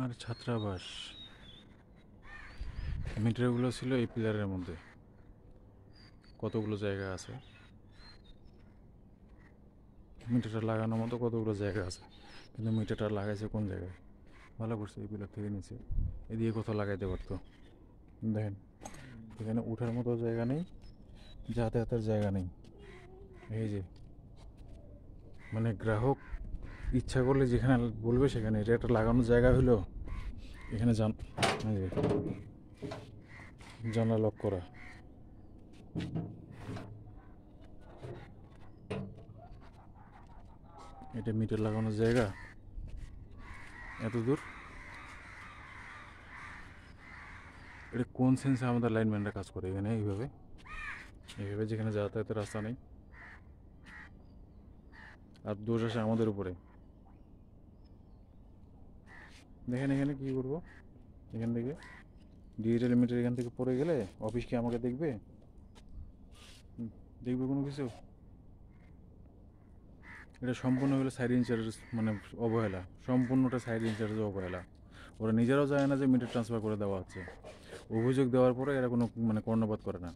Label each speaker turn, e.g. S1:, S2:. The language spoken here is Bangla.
S1: আর ছাত্রাবাস মিটারগুলো ছিল এই পিলারের মধ্যে। কতগুলো জায়গা আছে, মিটারটা লাগানোর মতো কতগুলো জায়গা আছে, কিন্তু মিটারটা লাগাইছে কোন জায়গায়? ভালো করছে এই পিলার থেকে নিচে, এদিকে কোথাও লাগাইতে পারতো। দেখেন, এখানে উঠার মতো জায়গা নেই, যাতায়াতের জায়গা নেই। এই যে মানে গ্রাহক ইচ্ছা করলে যেখানে বলবে সেখানে, এটা একটা লাগানোর জায়গা হলো এখানে এই যে জানলা লক করা। এটা মিটার লাগানোর জায়গা এত দূর? এটা কোন সেন্সে আমাদের লাইনম্যানরা কাজ করে এখানে এইভাবে, এইভাবে যেখানে যাতায়াতের রাস্তা নেই? আর দোষ আসে আমাদের উপরে। দেখেন এখানে কী করবো, এখান থেকে ডিজিটাল মিটার এখান থেকে পড়ে গেলে অফিস কি আমাকে দেখবে? দেখবে কোনো কিছু? এটা সম্পূর্ণ হলো সাইড ইনচার্জ মানে অবহেলা, সম্পূর্ণটা সাইড ইনচার্জ অবহেলা। ওরা নিজেরাও জানে না যে মিটার ট্রান্সফার করে দেওয়া হচ্ছে, অভিযোগ দেওয়ার পরে এরা কোনো মানে কর্ণপাত করে না।